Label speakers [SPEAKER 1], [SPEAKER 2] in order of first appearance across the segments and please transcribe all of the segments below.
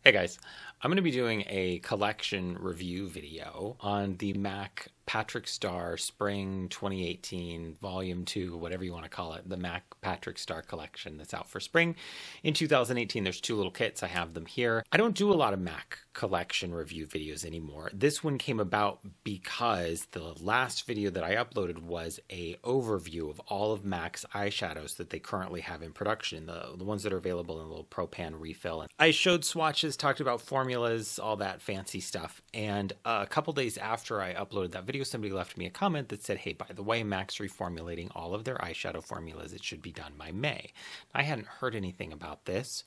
[SPEAKER 1] Hey guys, I'm going to be doing a collection review video on the MAC Patrick Starrr Spring 2018 Volume 2, whatever you want to call it, the MAC Patrick Starrr collection that's out for spring in 2018. There's two little kits. I have them here. I don't do a lot of MAC collection review videos anymore. This one came about because the last video that I uploaded was a overview of all of MAC's eyeshadows that they currently have in production, the ones that are available in a little Pro-Pan refill. And I showed swatches, talked about formulas, all that fancy stuff. And a couple days after I uploaded that video, somebody left me a comment that said, hey, by the way, MAC's reformulating all of their eyeshadow formulas. It should be done by May. I hadn't heard anything about this,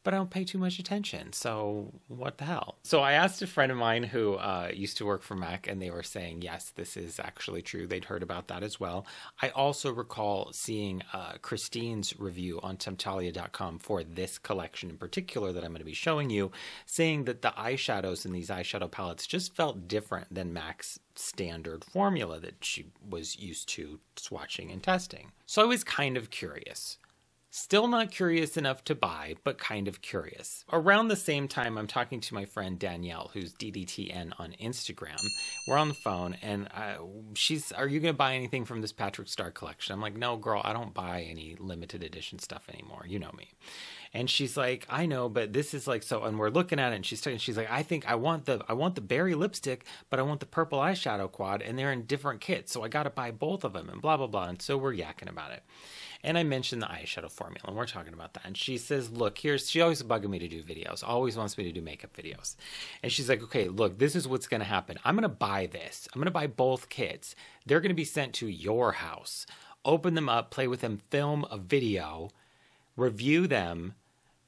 [SPEAKER 1] but I don't pay too much attention, so what the hell? So I asked a friend of mine who used to work for MAC, and they were saying, yes, this is actually true. They'd heard about that as well. I also recall seeing Christine's review on Temptalia.com for this collection in particular that I'm going to be showing you, saying that the eyeshadows in these eyeshadow palettes just felt different than MAC's standard formula that she was used to swatching and testing. So I was kind of curious. Still not curious enough to buy, but kind of curious. Around the same time, I'm talking to my friend Danielle, who's DDTN on Instagram. We're on the phone, and she's, are you going to buy anything from this Patrick Starrr collection? I'm like, no, girl, I don't buy any limited edition stuff anymore. You know me. And she's like, I know, but this is like so. And we're looking at it, and she's like, I want the berry lipstick, but I want the purple eyeshadow quad, and they're in different kits, so I got to buy both of them, and blah blah blah. And so we're yakking about it. And I mentioned the eyeshadow formula, and we're talking about that. And she says, look, she always bugging me to do videos, always wants me to do makeup videos. And she's like, okay, look, this is what's going to happen. I'm going to buy this. I'm going to buy both kits. They're going to be sent to your house. Open them up, play with them, film a video, review them.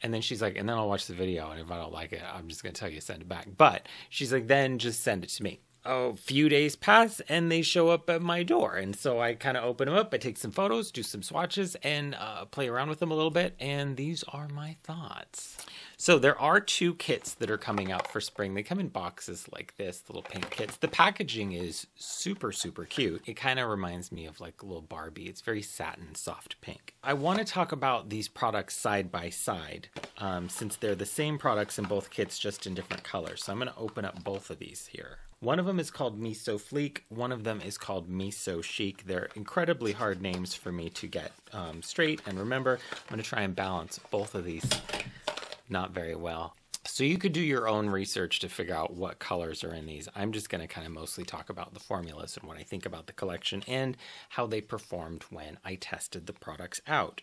[SPEAKER 1] And then she's like, and then I'll watch the video. And if I don't like it, I'm just going to tell you to send it back. But she's like, then just send it to me. A few days pass and they show up at my door. And so I kind of open them up. I take some photos, do some swatches, and play around with them a little bit. And these are my thoughts. So there are two kits that are coming out for spring. They come in boxes like this, little pink kits. The packaging is super, super cute. It kind of reminds me of like a little Barbie. It's very satin, soft pink. I want to talk about these products side by side since they're the same products in both kits, just in different colors. So I'm going to open up both of these here. One of them is called Miso Fleek. One of them is called Miso Chic. They're incredibly hard names for me to get straight and remember. I'm going to try and balance both of these not very well. So you could do your own research to figure out what colors are in these. I'm just going to kind of mostly talk about the formulas and what I think about the collection and how they performed when I tested the products out.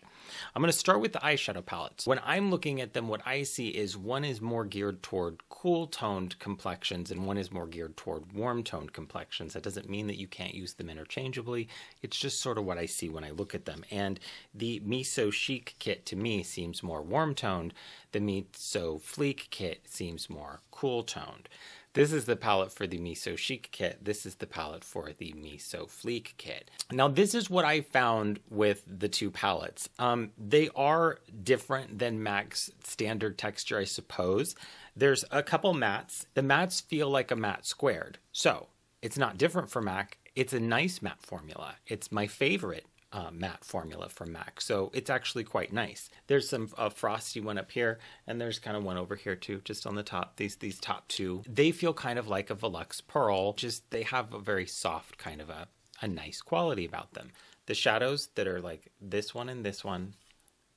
[SPEAKER 1] I'm going to start with the eyeshadow palettes. When I'm looking at them, what I see is one is more geared toward cool-toned complexions and one is more geared toward warm-toned complexions. That doesn't mean that you can't use them interchangeably. It's just sort of what I see when I look at them. And the Miso Chic kit to me seems more warm-toned. The Miso Fleek kit seems more cool-toned. This is the palette for the Miso Chic kit. This is the palette for the Miso Fleek kit. Now, this is what I found with the two palettes. They are different than MAC's standard texture, I suppose. There's a couple mattes. The mattes feel like a matte squared. So it's not different from MAC. It's a nice matte formula. It's my favorite matte formula from MAC, so it's actually quite nice. There's some frosty one up here, and there's kind of one over here too, just on the top. These top two, they feel kind of like a Velux Pearl, just they have a very soft kind of a nice quality about them. The shadows that are like this one and this one,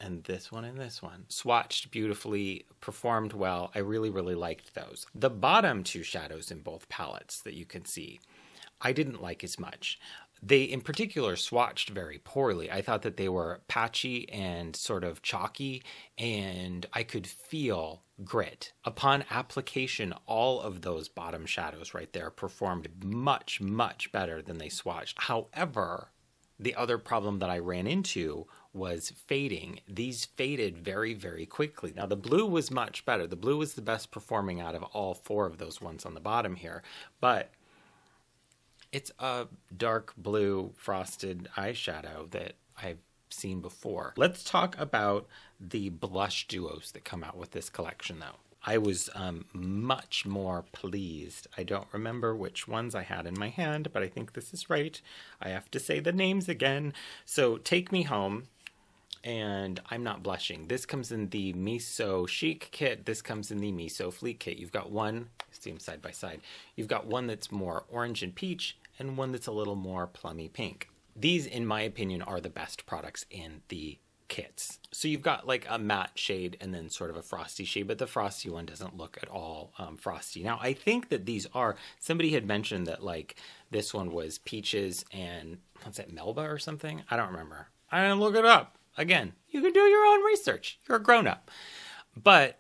[SPEAKER 1] and this one and this one, swatched beautifully, performed well. I really, really liked those. The bottom two shadows in both palettes that you can see, I didn't like as much. They, in particular, swatched very poorly. I thought that they were patchy and sort of chalky, and I could feel grit. Upon application, all of those bottom shadows right there performed much, much better than they swatched. However, the other problem that I ran into was fading. These faded very, very quickly. Now, the blue was much better. The blue was the best performing out of all four of those ones on the bottom here, but it's a dark blue frosted eyeshadow that I've seen before. Let's talk about the blush duos that come out with this collection, though. I was much more pleased. I don't remember which ones I had in my hand, but I think this is right. I have to say the names again. So Take Me Home, And I'm not blushing. This comes in the Miso Chic kit. This comes in the Miso Fleek kit. You've got one, see them side by side. You've got one that's more orange and peach and one that's a little more plummy pink. These, in my opinion, are the best products in the kits. So you've got like a matte shade and then sort of a frosty shade, but the frosty one doesn't look at all frosty. Now, I think that these are, somebody had mentioned that like this one was peaches and, what's that, Melba or something? I don't remember. I didn't look it up. Again, you can do your own research. You're a grown-up. But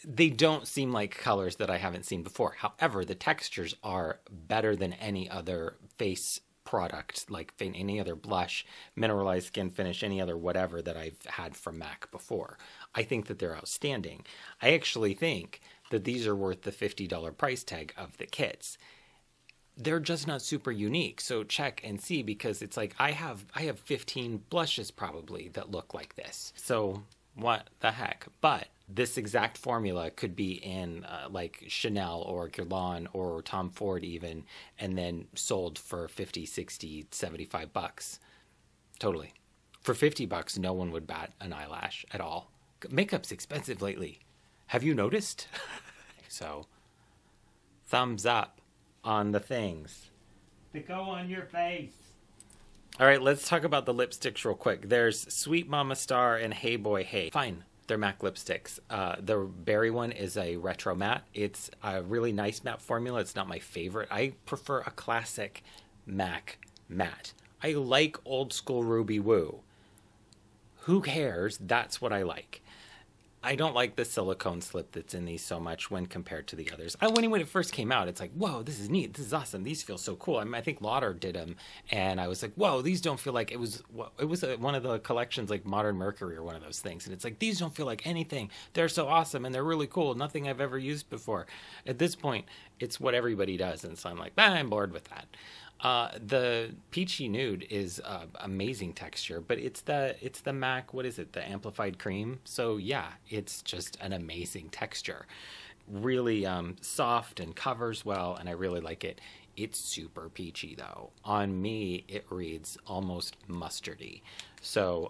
[SPEAKER 1] they don't seem like colors that I haven't seen before. However, the textures are better than any other face product, like any other blush, mineralized skin finish, any other whatever that I've had from MAC before. I think that they're outstanding. I actually think that these are worth the $50 price tag of the kits. They're just not super unique, so check and see, because it's like I have 15 blushes probably that look like this. So what the heck? But this exact formula could be in like Chanel or Guerlain or Tom Ford even, and then sold for 50, 60, 75 bucks. Totally. For 50 bucks, no one would bat an eyelash at all. Makeup's expensive lately. Have you noticed? So, thumbs up on the things that go on your face. All right, let's talk about the lipsticks real quick. There's Sweet Mama Starrr and Hey Boy Hey. Fine, they're MAC lipsticks. The berry one is a retro matte. It's a really nice matte formula. It's not my favorite. I prefer a classic MAC matte. I like old school Ruby Woo. Who cares? That's what I like. I don't like the silicone slip that's in these so much when compared to the others. When it first came out, it's like, whoa, this is neat. This is awesome. These feel so cool. I think Lauder did them, and I was like, whoa, these don't feel like, it was one of the collections, like Modern Mercury or one of those things. And it's like, these don't feel like anything. They're so awesome, and they're really cool. Nothing I've ever used before. At this point, it's what everybody does, and so I'm like, I'm bored with that. The Peachy Nude is amazing texture, but it's the MAC, what is it, the amplified cream? So yeah, it's just an amazing texture. Really soft and covers well, and I really like it. It's super peachy though. On me, it reads almost mustardy. So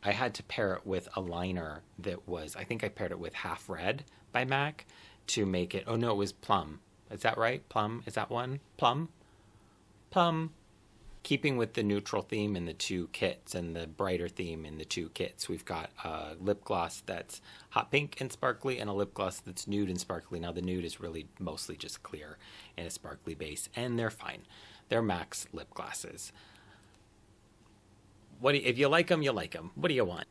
[SPEAKER 1] I had to pair it with a liner that was, I think I paired it with Half Red by MAC to make it, oh no, it was Plum. Is that right? Plum? Is that one? Plum? Keeping with the neutral theme in the two kits and the brighter theme in the two kits, we've got a lip gloss that's hot pink and sparkly and a lip gloss that's nude and sparkly. Now the nude is really mostly just clear and a sparkly base, and they're fine. They're MAC's lip glosses. If you like them, you like them. What do you want?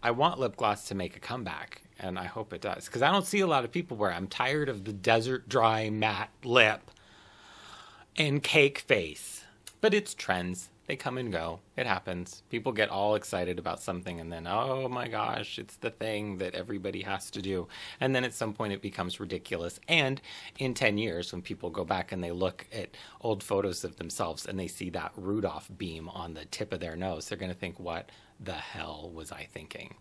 [SPEAKER 1] I want lip gloss to make a comeback, and I hope it does, because I don't see a lot of people wear it. I'm tired of the desert dry matte lip and cake face. But it's trends. They come and go. It happens. People get all excited about something and then, oh my gosh, it's the thing that everybody has to do. And then at some point it becomes ridiculous. And in 10 years, when people go back and they look at old photos of themselves and they see that Rudolph beam on the tip of their nose, they're going to think, what the hell was I thinking?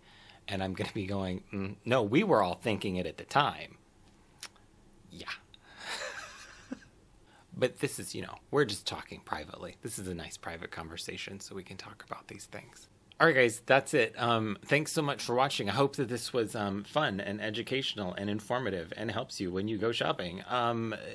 [SPEAKER 1] And I'm going to be going, no, we were all thinking it at the time. Yeah. But this is, we're just talking privately. This is a nice private conversation, so we can talk about these things. All right, guys, that's it. Thanks so much for watching. I hope that this was fun and educational and informative and helps you when you go shopping.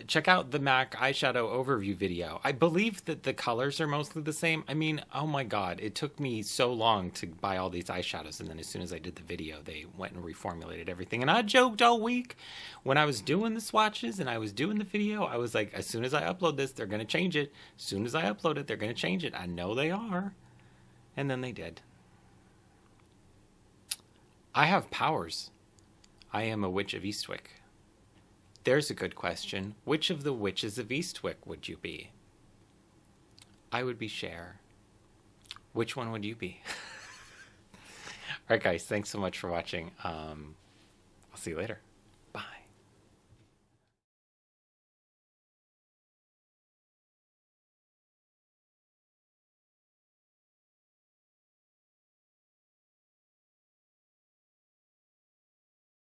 [SPEAKER 1] Check out the MAC eyeshadow overview video. I believe that the colors are mostly the same. I mean, oh my God, it took me so long to buy all these eyeshadows, and then as soon as I did the video, they went and reformulated everything. And I joked all week when I was doing the swatches and I was doing the video. I was like, as soon as I upload this, they're going to change it. As soon as I upload it, they're going to change it. I know they are. And then they did. I have powers. I am a witch of Eastwick. There's a good question. Which of the witches of Eastwick would you be? I would be Cher. Which one would you be? All right, guys. Thanks so much for watching. I'll see you later.